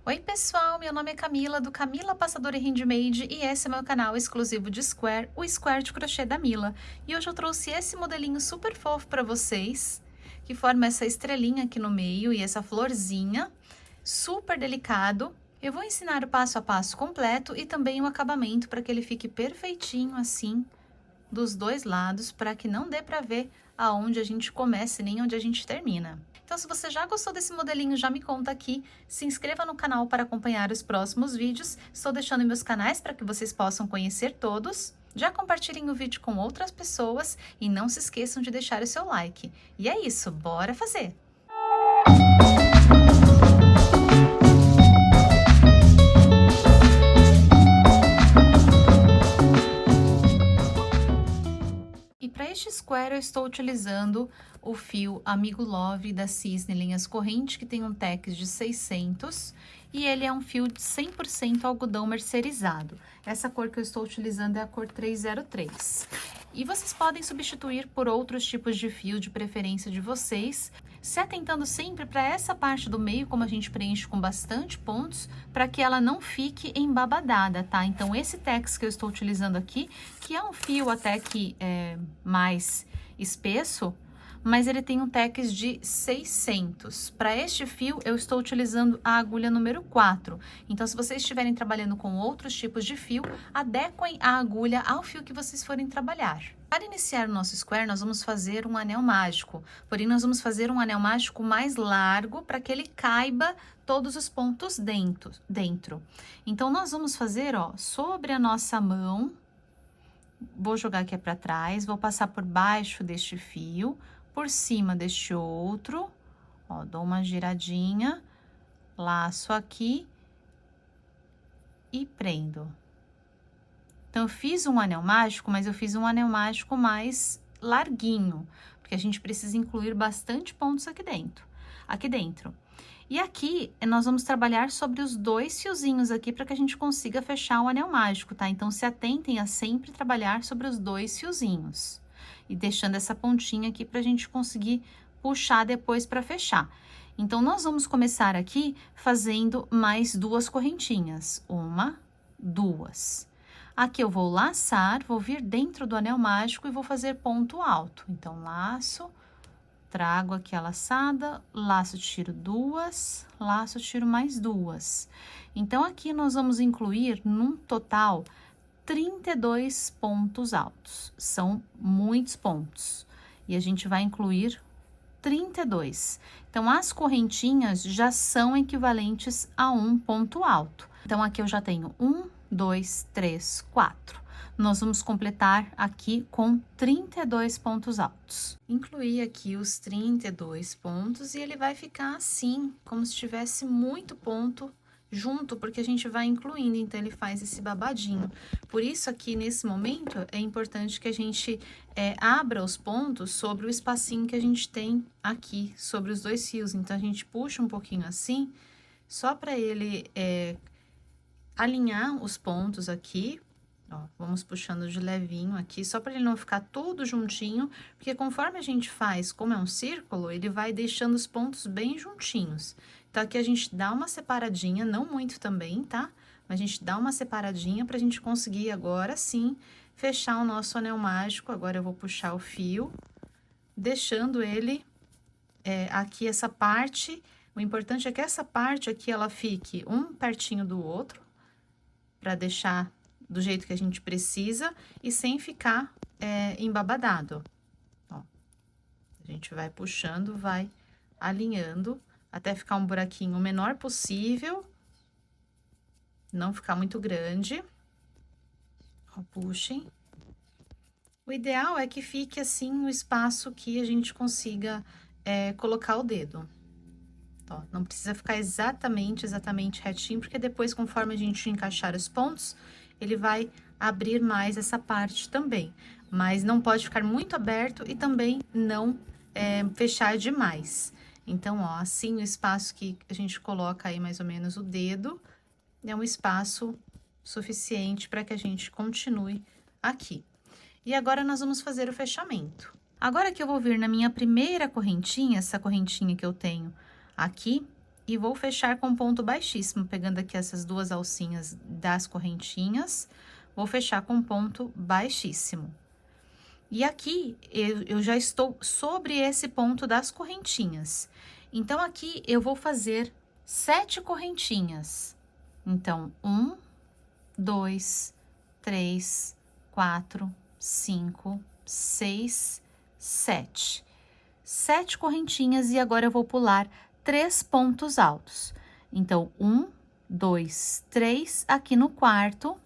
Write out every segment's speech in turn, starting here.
Oi pessoal, meu nome é Camila do Camila Passadora Handmade e esse é meu canal exclusivo de Square, o Square de crochê da Mila. E hoje eu trouxe esse modelinho super fofo para vocês, que forma essa estrelinha aqui no meio e essa florzinha, super delicado. Eu vou ensinar o passo a passo completo e também o acabamento para que ele fique perfeitinho assim, dos dois lados, para que não dê para ver aonde a gente começa e nem onde a gente termina. Então, se você já gostou desse modelinho, já me conta aqui. Se inscreva no canal para acompanhar os próximos vídeos. Estou deixando meus canais para que vocês possam conhecer todos. Já compartilhem o vídeo com outras pessoas e não se esqueçam de deixar o seu like. E é isso, bora fazer! E para este square eu estou utilizando o fio Amigo Love da Cisne Linhas Corrente, que tem um tex de 600 e ele é um fio de 100% algodão mercerizado. Essa cor que eu estou utilizando é a cor 303. E vocês podem substituir por outros tipos de fio de preferência de vocês, se atentando sempre para essa parte do meio, como a gente preenche com bastante pontos, para que ela não fique embabadada, tá? Então, esse tex que eu estou utilizando aqui, que é um fio até que é mais espesso, mas ele tem um tex de 600. Para este fio, eu estou utilizando a agulha número 4. Então, se vocês estiverem trabalhando com outros tipos de fio, adequem a agulha ao fio que vocês forem trabalhar. Para iniciar o nosso square, nós vamos fazer um anel mágico. Porém, nós vamos fazer um anel mágico mais largo para que ele caiba todos os pontos dentro. Então, nós vamos fazer, ó, sobre a nossa mão. Vou jogar aqui para trás, vou passar por baixo deste fio, por cima deste outro, ó, dou uma giradinha, laço aqui e prendo. Então, eu fiz um anel mágico, mas eu fiz um anel mágico mais larguinho, porque a gente precisa incluir bastante pontos aqui dentro. E aqui, nós vamos trabalhar sobre os dois fiozinhos aqui para que a gente consiga fechar o anel mágico, tá? Então, se atentem a sempre trabalhar sobre os dois fiozinhos. E deixando essa pontinha aqui para a gente conseguir puxar depois para fechar. Então, nós vamos começar aqui fazendo mais duas correntinhas. Uma, duas. Aqui eu vou laçar, vou vir dentro do anel mágico e vou fazer ponto alto. Então, laço, trago aqui a laçada, laço, tiro duas, laço, tiro mais duas. Então, aqui nós vamos incluir, num total, 32 pontos altos. São muitos pontos. E a gente vai incluir 32. Então, as correntinhas já são equivalentes a um ponto alto. Então, aqui eu já tenho 1, 2, 3, 4. Nós vamos completar aqui com 32 pontos altos. Incluí aqui os 32 pontos e ele vai ficar assim, como se tivesse muito ponto junto, porque a gente vai incluindo, então ele faz esse babadinho. Por isso, aqui nesse momento, é importante que a gente abra os pontos sobre o espacinho que a gente tem aqui, sobre os dois fios. Então, a gente puxa um pouquinho assim, só para ele alinhar os pontos aqui. Ó, vamos puxando de levinho aqui, só para ele não ficar tudo juntinho, porque conforme a gente faz, como é um círculo, ele vai deixando os pontos bem juntinhos. Então, aqui a gente dá uma separadinha, não muito também, tá? Mas a gente dá uma separadinha pra gente conseguir agora sim fechar o nosso anel mágico. Agora, eu vou puxar o fio, deixando ele aqui, essa parte. O importante é que essa parte aqui, ela fique um pertinho do outro, pra deixar do jeito que a gente precisa e sem ficar embabadado. Ó, a gente vai puxando, vai alinhando até ficar um buraquinho o menor possível, não ficar muito grande. Ó, puxem. O ideal é que fique assim no espaço que a gente consiga colocar o dedo. Ó, não precisa ficar exatamente retinho, porque depois, conforme a gente encaixar os pontos, ele vai abrir mais essa parte também. Mas não pode ficar muito aberto e também não fechar demais. Então, ó, assim, o espaço que a gente coloca aí mais ou menos o dedo, é um espaço suficiente para que a gente continue aqui. E agora, nós vamos fazer o fechamento. Agora que eu vou vir na minha primeira correntinha, essa correntinha que eu tenho aqui, e vou fechar com ponto baixíssimo, pegando aqui essas duas alcinhas das correntinhas, vou fechar com ponto baixíssimo. E aqui, eu já estou sobre esse ponto das correntinhas. Então, aqui eu vou fazer 7 correntinhas. Então, 1, 2, 3, 4, 5, 6, 7. 7 correntinhas e agora eu vou pular 3 pontos altos. Então, 1, 2, 3, aqui no quarto,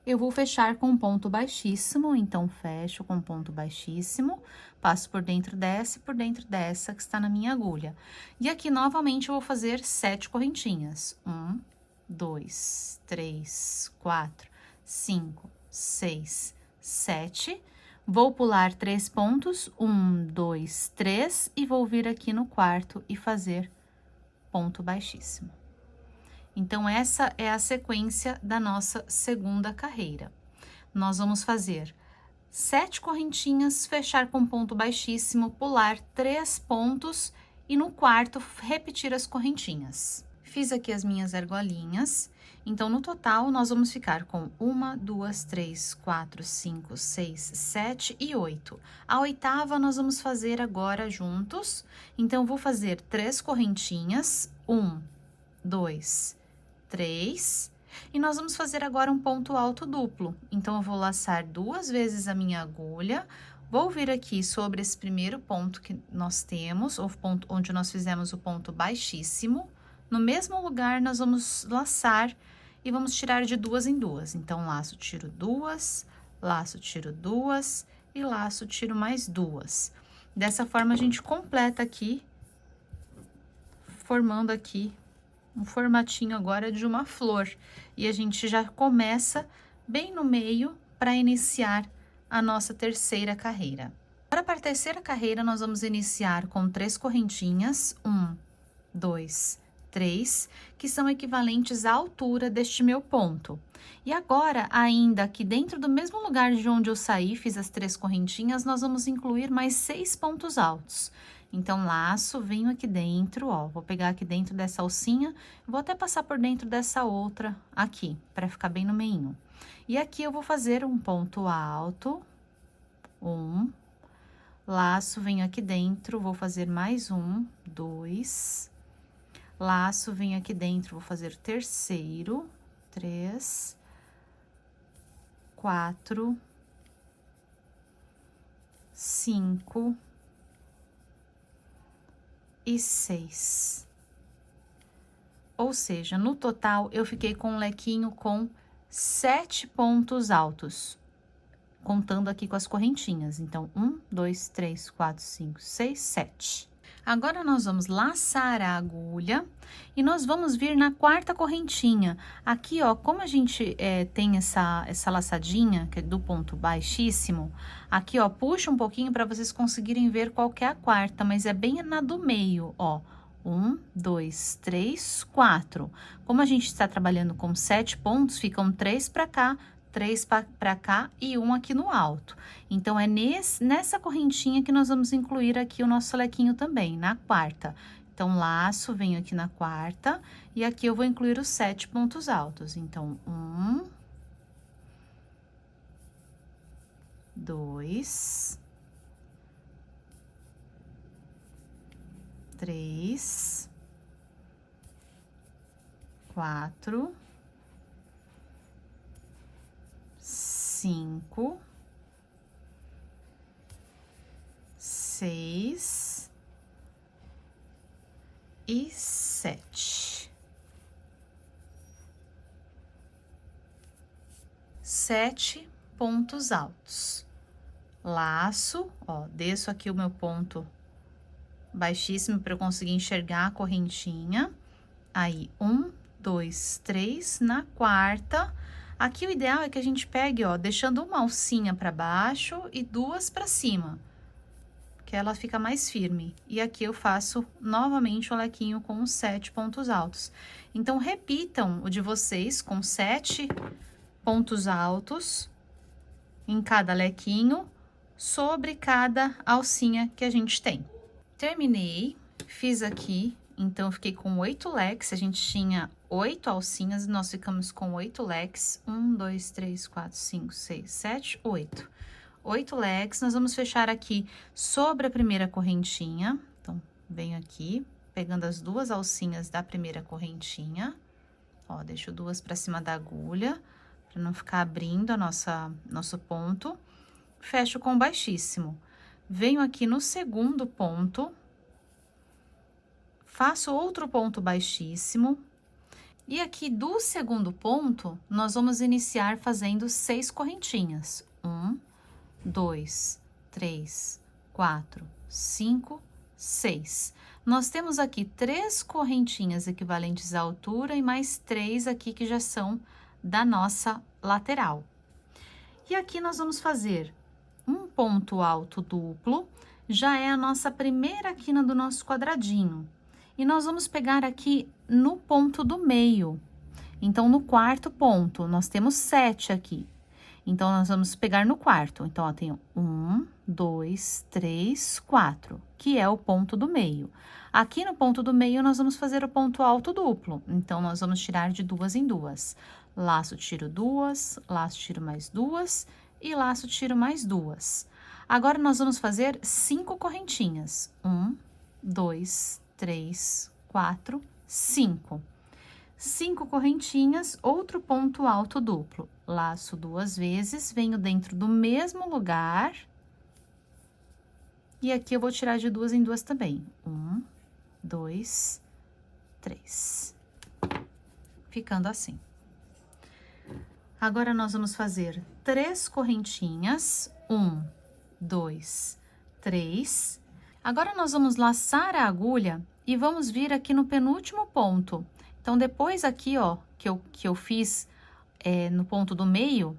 eu vou fechar com ponto baixíssimo, então, fecho com ponto baixíssimo, passo por dentro dessa e por dentro dessa que está na minha agulha. E aqui, novamente, eu vou fazer 7 correntinhas. 1, 2, 3, 4, 5, 6, 7. Vou pular 3 pontos, 1, 2, 3, e vou vir aqui no quarto e fazer ponto baixíssimo. Então, essa é a sequência da nossa segunda carreira. Nós vamos fazer 7 correntinhas, fechar com ponto baixíssimo, pular 3 pontos e no quarto repetir as correntinhas. Fiz aqui as minhas argolinhas, então no total nós vamos ficar com 1, 2, 3, 4, 5, 6, 7 e 8. A oitava nós vamos fazer agora juntos, então vou fazer 3 correntinhas, 1, 2, 3, e nós vamos fazer agora um ponto alto duplo. Então, eu vou laçar 2 vezes a minha agulha, vou vir aqui sobre esse primeiro ponto que nós temos, o ponto onde nós fizemos o ponto baixíssimo. No mesmo lugar, nós vamos laçar e vamos tirar de 2 em 2. Então, laço, tiro 2, laço, tiro 2 e laço, tiro mais 2. Dessa forma, a gente completa aqui, formando aqui um formatinho agora de uma flor. E a gente já começa bem no meio para iniciar a nossa terceira carreira. Agora, para a terceira carreira, nós vamos iniciar com 3 correntinhas, 1, 2, 3, que são equivalentes à altura deste meu ponto. E agora, ainda aqui dentro do mesmo lugar de onde eu saí, fiz as 3 correntinhas, nós vamos incluir mais 6 pontos altos. Então, laço, venho aqui dentro, ó, vou pegar aqui dentro dessa alcinha, vou até passar por dentro dessa outra aqui, para ficar bem no meinho. E aqui eu vou fazer um ponto alto, 1, laço, venho aqui dentro, vou fazer mais 1, 2, laço, venho aqui dentro, vou fazer o terceiro, 3, 4, 5 e 6. Ou seja, no total, eu fiquei com um lequinho com 7 pontos altos, contando aqui com as correntinhas. Então, 1, 2, 3, 4, 5, 6, 7. Agora, nós vamos laçar a agulha e nós vamos vir na quarta correntinha. Aqui, ó, como a gente tem essa laçadinha, que é do ponto baixíssimo, aqui, ó, puxa um pouquinho para vocês conseguirem ver qual que é a quarta, mas é bem na do meio, ó. 1, 2, 3, 4. Como a gente está trabalhando com 7 pontos, ficam 3 para cá, 3 para cá e 1 aqui no alto. Então, é nessa correntinha que nós vamos incluir aqui o nosso lequinho também, na quarta. Então, laço, venho aqui na quarta e aqui eu vou incluir os 7 pontos altos. Então, 1, 2, 3, 4, 5, 6 e 7. 7 pontos altos. Laço, ó, desço aqui o meu ponto baixíssimo para eu conseguir enxergar a correntinha. Aí, 1, 2, 3, na quarta. Aqui o ideal é que a gente pegue, ó, deixando uma alcinha para baixo e 2 para cima, que ela fica mais firme. E aqui eu faço novamente o lequinho com os 7 pontos altos. Então, repitam o de vocês com 7 pontos altos em cada lequinho, sobre cada alcinha que a gente tem. Terminei, fiz aqui, Então, eu fiquei com 8 leques, a gente tinha 8 alcinhas, nós ficamos com 8 leques. 1, 2, 3, 4, 5, 6, 7, 8. 8 leques, nós vamos fechar aqui sobre a primeira correntinha. Então, venho aqui, pegando as duas alcinhas da primeira correntinha. Ó, deixo duas pra cima da agulha, pra não ficar abrindo a nosso ponto. Fecho com baixíssimo. Venho aqui no segundo ponto, faço outro ponto baixíssimo. E aqui do segundo ponto, nós vamos iniciar fazendo 6 correntinhas. 1, 2, 3, 4, 5, 6. Nós temos aqui 3 correntinhas equivalentes à altura e mais 3 aqui que já são da nossa lateral. E aqui nós vamos fazer um ponto alto duplo, já é a nossa primeira quina do nosso quadradinho. E nós vamos pegar aqui no ponto do meio. Então, no quarto ponto, nós temos 7 aqui. Então, nós vamos pegar no quarto. Então, ó, tenho 1, 2, 3, 4, que é o ponto do meio. Aqui no ponto do meio, nós vamos fazer o ponto alto duplo. Então, nós vamos tirar de 2 em 2. Laço, tiro 2, laço, tiro mais 2 e laço, tiro mais 2. Agora, nós vamos fazer 5 correntinhas. 1, 2, 3, 4, 5. 5 correntinhas, outro ponto alto duplo. Laço 2 vezes, venho dentro do mesmo lugar. E aqui eu vou tirar de 2 em 2 também. 1, 2, 3. Ficando assim. Agora, nós vamos fazer 3 correntinhas. 1, 2, 3. Agora, nós vamos laçar a agulha e vamos vir aqui no penúltimo ponto. Então, depois aqui, ó, que eu fiz no ponto do meio,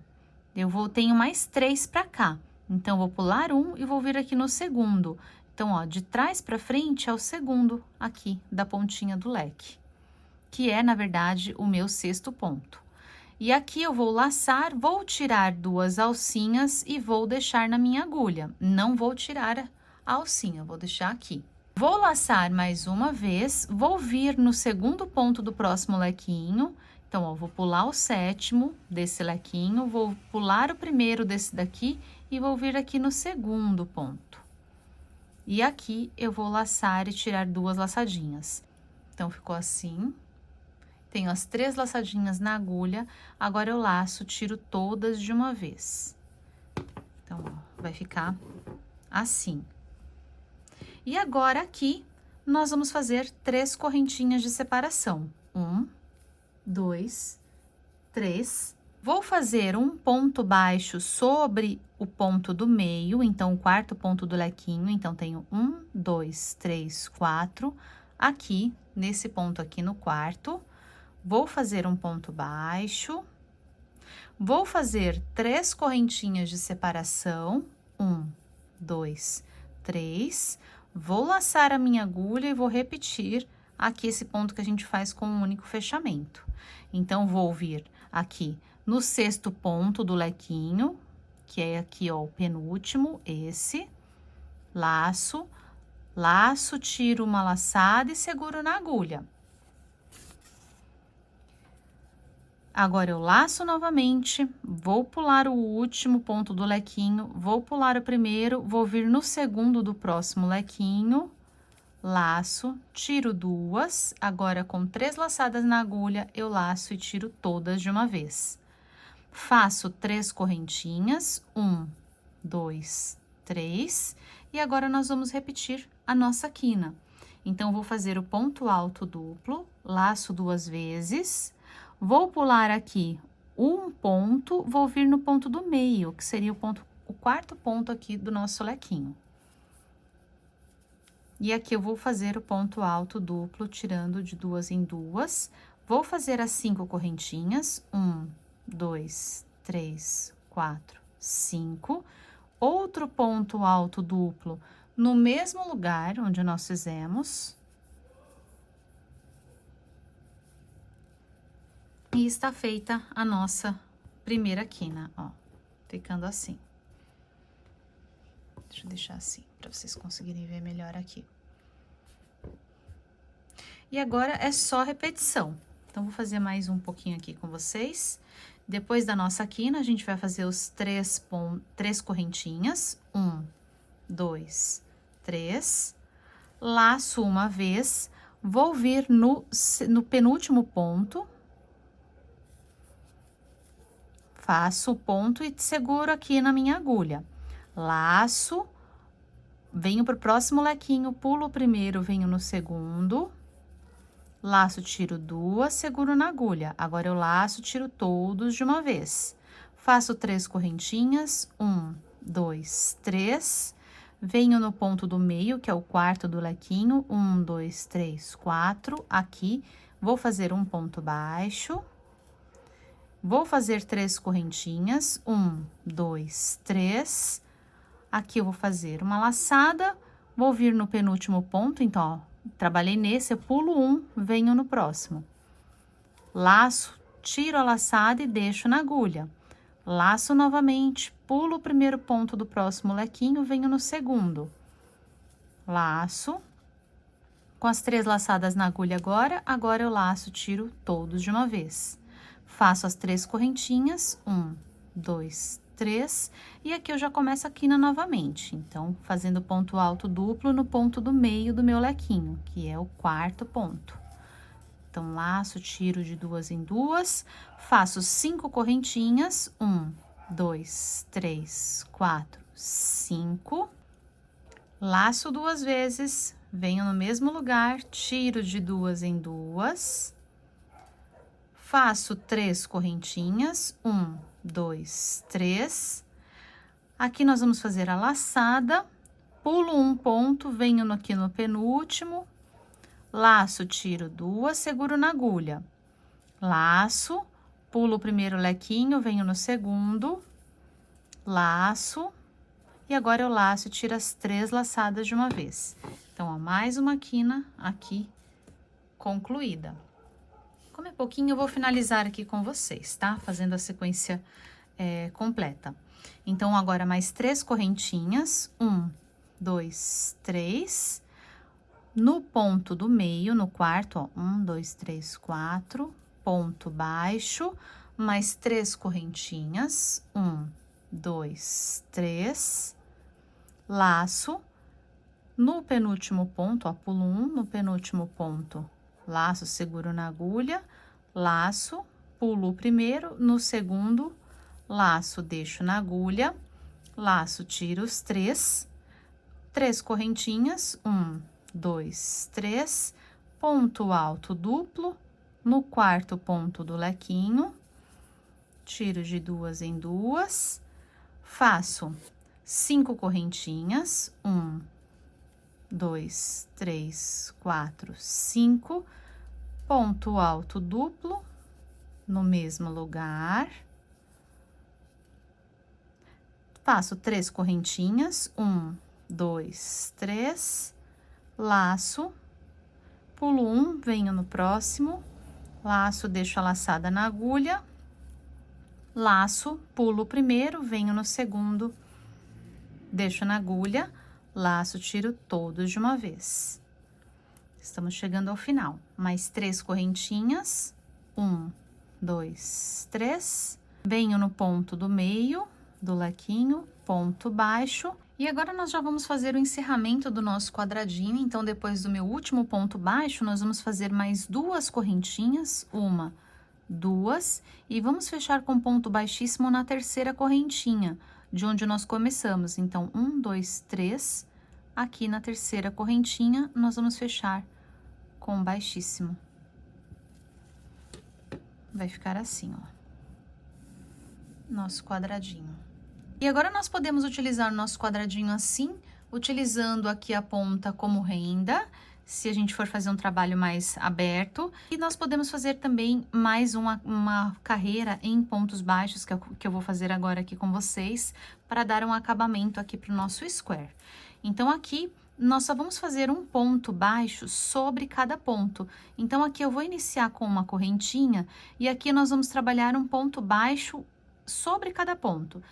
tenho mais 3 pra cá. Então, vou pular um e vou vir aqui no segundo. Então, ó, de trás pra frente é o segundo aqui da pontinha do leque, que é, na verdade, o meu 6º ponto. E aqui eu vou laçar, vou tirar 2 alcinhas e vou deixar na minha agulha. Não vou tirar a alcinha, vou deixar aqui. Vou laçar mais uma vez, vou vir no segundo ponto do próximo lequinho. Então, ó, vou pular o 7º desse lequinho, vou pular o primeiro desse daqui e vou vir aqui no segundo ponto. E aqui eu vou laçar e tirar 2 laçadinhas. Então, ficou assim. Tenho as 3 laçadinhas na agulha, agora eu laço, tiro todas de uma vez. Então, ó, vai ficar assim. E agora, aqui, nós vamos fazer 3 correntinhas de separação. 1, 2, 3. Vou fazer um ponto baixo sobre o ponto do meio, então, o quarto ponto do lequinho. Então, tenho 1, 2, 3, 4. Aqui, nesse ponto aqui no quarto, vou fazer um ponto baixo. Vou fazer 3 correntinhas de separação. 1, 2, 3. Vou laçar a minha agulha e vou repetir aqui esse ponto que a gente faz com um único fechamento. Então, vou vir aqui no 6º ponto do lequinho, que é aqui, ó, o penúltimo, esse. Laço, laço, tiro uma laçada e seguro na agulha. Agora, eu laço novamente, vou pular o último ponto do lequinho, vou pular o primeiro, vou vir no segundo do próximo lequinho, laço, tiro 2, agora com 3 laçadas na agulha, eu laço e tiro todas de uma vez. Faço 3 correntinhas, 1, 2, 3, e agora nós vamos repetir a nossa quina. Então, vou fazer o ponto alto duplo, laço 2 vezes. Vou pular aqui um ponto, vou vir no ponto do meio, que seria o quarto ponto aqui do nosso lequinho. E aqui eu vou fazer o ponto alto duplo, tirando de 2 em 2. Vou fazer as 5 correntinhas. 1, 2, 3, 4, 5. Outro ponto alto duplo no mesmo lugar onde nós fizemos. E está feita a nossa primeira quina, ó, ficando assim. Deixa eu deixar assim, para vocês conseguirem ver melhor aqui. E agora é só repetição. Então, vou fazer mais um pouquinho aqui com vocês. Depois da nossa quina, a gente vai fazer os três correntinhas. 1, 2, 3. Laço uma vez, vou vir no penúltimo ponto. Faço o ponto e seguro aqui na minha agulha. Laço, venho pro próximo lequinho, pulo o primeiro, venho no segundo. Laço, tiro 2, seguro na agulha. Agora, eu laço, tiro todos de uma vez. Faço 3 correntinhas, 1, 2, 3. Venho no ponto do meio, que é o quarto do lequinho, 1, 2, 3, 4. Aqui, vou fazer um ponto baixo. Vou fazer 3 correntinhas, 1, 2, 3. Aqui, eu vou fazer uma laçada, vou vir no penúltimo ponto, então, ó. Trabalhei nesse, eu pulo um, venho no próximo. Laço, tiro a laçada e deixo na agulha. Laço novamente, pulo o primeiro ponto do próximo lequinho, venho no segundo. Laço. Com as 3 laçadas na agulha agora eu laço, tiro todos de uma vez. Faço as 3 correntinhas, 1, 2, 3, e aqui eu já começo a quina novamente. Então, fazendo ponto alto duplo no ponto do meio do meu lequinho, que é o quarto ponto. Então, laço, tiro de 2 em 2, faço 5 correntinhas, 1, 2, 3, 4, 5. Laço 2 vezes, venho no mesmo lugar, tiro de 2 em 2. Faço 3 correntinhas, 1, 2, 3. Aqui nós vamos fazer a laçada, pulo um ponto, venho aqui no penúltimo, laço, tiro 2, seguro na agulha. Laço, pulo o primeiro lequinho, venho no segundo, laço, e agora eu laço e tiro as 3 laçadas de uma vez. Então, ó, mais uma quina aqui concluída. Como é pouquinho, eu vou finalizar aqui com vocês, tá? Fazendo a sequência completa. Então, agora mais 3 correntinhas, 1, 2, 3. No ponto do meio, no quarto, ó, 1, 2, 3, 4, ponto baixo, mais 3 correntinhas, 1, 2, 3, laço. No penúltimo ponto, ó, pulo 1, no penúltimo ponto, laço, seguro na agulha, laço, pulo o primeiro, no segundo, laço, deixo na agulha, laço, tiro os 3 correntinhas, 1, 2, 3, ponto alto duplo, no quarto ponto do lequinho, tiro de 2 em 2, faço 5 correntinhas, 1, 2, 3, 4, 5, ponto alto duplo, no mesmo lugar. Faço 3 correntinhas, 1, 2, 3, laço, pulo 1, venho no próximo, laço, deixo a laçada na agulha, laço, pulo o primeiro, venho no segundo, deixo na agulha, laço, tiro todos de uma vez. Estamos chegando ao final. Mais 3 correntinhas, 1, 2, 3. Venho no ponto do meio do lequinho, ponto baixo. E agora nós já vamos fazer o encerramento do nosso quadradinho. Então, depois do meu último ponto baixo, nós vamos fazer mais 2 correntinhas, 1, 2, e vamos fechar com ponto baixíssimo na terceira correntinha, de onde nós começamos. Então, 1, 2, 3, aqui na terceira correntinha, nós vamos fechar com baixíssimo. Vai ficar assim, ó, nosso quadradinho. E agora, nós podemos utilizar o nosso quadradinho assim, utilizando aqui a ponta como renda, se a gente for fazer um trabalho mais aberto. E nós podemos fazer também mais uma carreira em pontos baixos, que eu vou fazer agora aqui com vocês, para dar um acabamento aqui para o nosso square. Então, aqui, nós só vamos fazer um ponto baixo sobre cada ponto. Então, aqui eu vou iniciar com uma correntinha, e aqui nós vamos trabalhar um ponto baixo sobre cada ponto.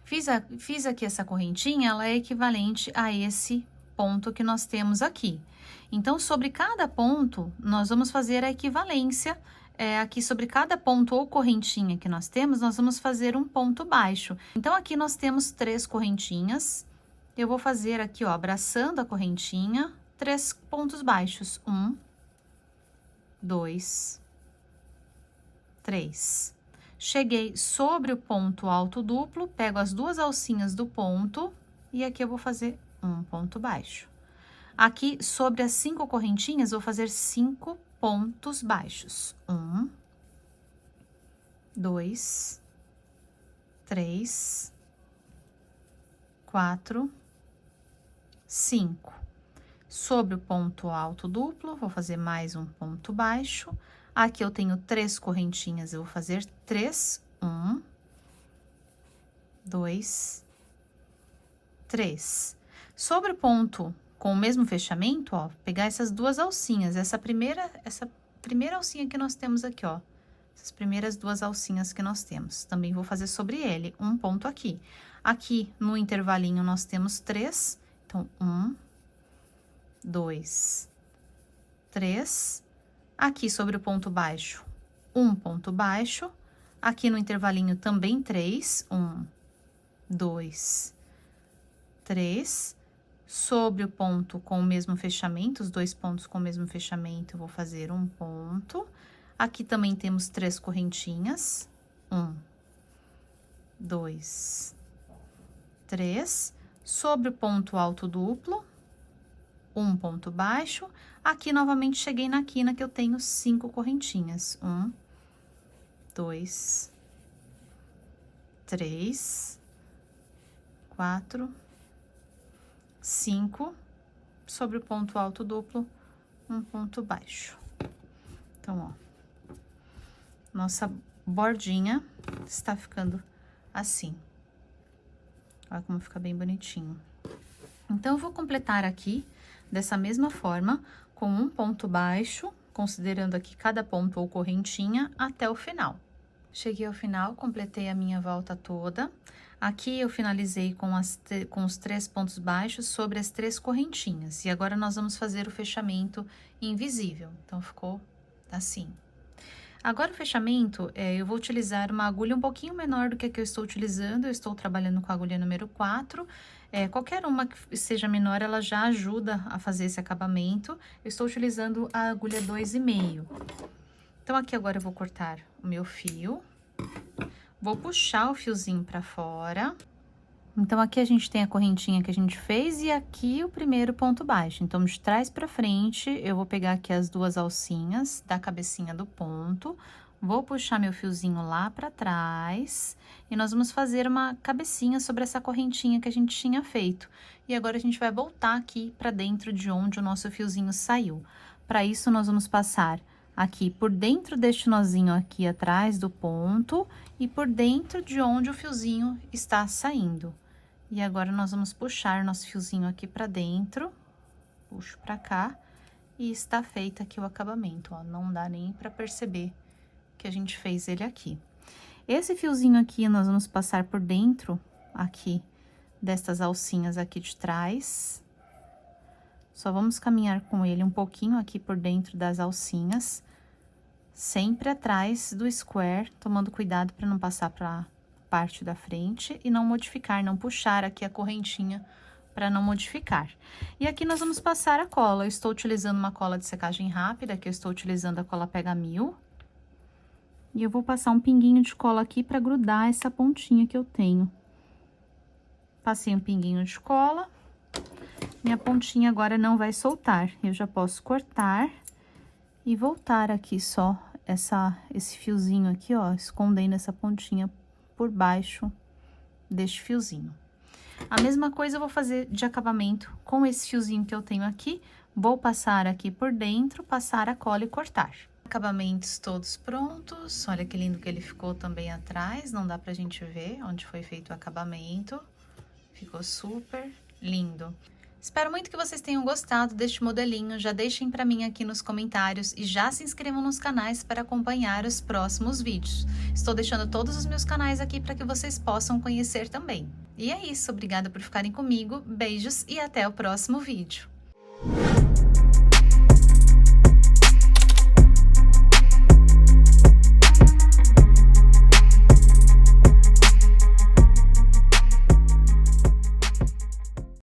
Fiz aqui essa correntinha, ela é equivalente a esse ponto que nós temos aqui. Então, sobre cada ponto, nós vamos fazer a equivalência. Aqui sobre cada ponto ou correntinha que nós temos, nós vamos fazer um ponto baixo. Então, aqui nós temos 3 correntinhas. Eu vou fazer aqui, ó, abraçando a correntinha, 3 pontos baixos. 1, 2, 3. Cheguei sobre o ponto alto duplo, pego as 2 alcinhas do ponto e aqui eu vou fazer um ponto baixo. Aqui, sobre as 5 correntinhas, vou fazer 5 pontos baixos. 1, 2, 3, 4, 5. Sobre o ponto alto duplo, vou fazer mais um ponto baixo. Aqui eu tenho 3 correntinhas, eu vou fazer 3. 1, 2, 3. Sobre o ponto com o mesmo fechamento, ó, pegar essas 2 alcinhas, essa primeira alcinha que nós temos aqui, ó. Essas primeiras 2 alcinhas que nós temos. Também vou fazer sobre ele um ponto aqui. Aqui no intervalinho nós temos 3. Então, 1, 2, 3. Aqui sobre o ponto baixo, um ponto baixo. Aqui no intervalinho também 3. 1, 2, 3. Sobre o ponto com o mesmo fechamento, os 2 pontos com o mesmo fechamento, eu vou fazer um ponto. Aqui também temos 3 correntinhas. 1, 2, 3. Sobre o ponto alto duplo, um ponto baixo. Aqui, novamente, cheguei na quina que eu tenho 5 correntinhas. 1, 2, 3, 4, 5. Sobre o ponto alto duplo, um ponto baixo. Então, ó, nossa bordinha está ficando assim. Olha como fica bem bonitinho. Então, eu vou completar aqui dessa mesma forma, com um ponto baixo, considerando aqui cada ponto ou correntinha, até o final. Cheguei ao final, completei a minha volta toda. Aqui eu finalizei com os 3 pontos baixos sobre as 3 correntinhas. E agora nós vamos fazer o fechamento invisível. Então, ficou assim. Agora, o fechamento, eu vou utilizar uma agulha um pouquinho menor do que a que eu estou utilizando. Eu estou trabalhando com a agulha número 4. Qualquer uma que seja menor, ela já ajuda a fazer esse acabamento. Eu estou utilizando a agulha 2,5. Então, aqui agora eu vou cortar o meu fio. Vou puxar o fiozinho pra fora. Então, aqui a gente tem a correntinha que a gente fez e aqui o primeiro ponto baixo. Então, de trás pra frente, eu vou pegar aqui as 2 alcinhas da cabecinha do ponto, vou puxar meu fiozinho lá pra trás e nós vamos fazer uma cabecinha sobre essa correntinha que a gente tinha feito. E agora, a gente vai voltar aqui pra dentro de onde o nosso fiozinho saiu. Para isso, nós vamos passar aqui por dentro deste nozinho aqui atrás do ponto e por dentro de onde o fiozinho está saindo. E agora, nós vamos puxar nosso fiozinho aqui pra dentro, puxo pra cá, e está feito aqui o acabamento, ó. Não dá nem pra perceber que a gente fez ele aqui. Esse fiozinho aqui, nós vamos passar por dentro aqui destas alcinhas aqui de trás. Só vamos caminhar com ele um pouquinho aqui por dentro das alcinhas, sempre atrás do square, tomando cuidado para não passar para parte da frente e não modificar, não puxar aqui a correntinha para não modificar. E aqui nós vamos passar a cola. Eu estou utilizando uma cola de secagem rápida, que eu estou utilizando a cola Pega Mil. E eu vou passar um pinguinho de cola aqui para grudar essa pontinha que eu tenho. Passei um pinguinho de cola. Minha pontinha agora não vai soltar. Eu já posso cortar e voltar aqui só esse fiozinho aqui, ó, escondendo essa pontinha por baixo deste fiozinho. A mesma coisa eu vou fazer de acabamento com esse fiozinho que eu tenho aqui. Vou passar aqui por dentro, passar a cola e cortar. Acabamentos todos prontos. Olha que lindo que ele ficou também atrás. Não dá pra gente ver onde foi feito o acabamento. Ficou super lindo. Espero muito que vocês tenham gostado deste modelinho, já deixem para mim aqui nos comentários e já se inscrevam nos canais para acompanhar os próximos vídeos. Estou deixando todos os meus canais aqui para que vocês possam conhecer também. E é isso, obrigada por ficarem comigo, beijos e até o próximo vídeo.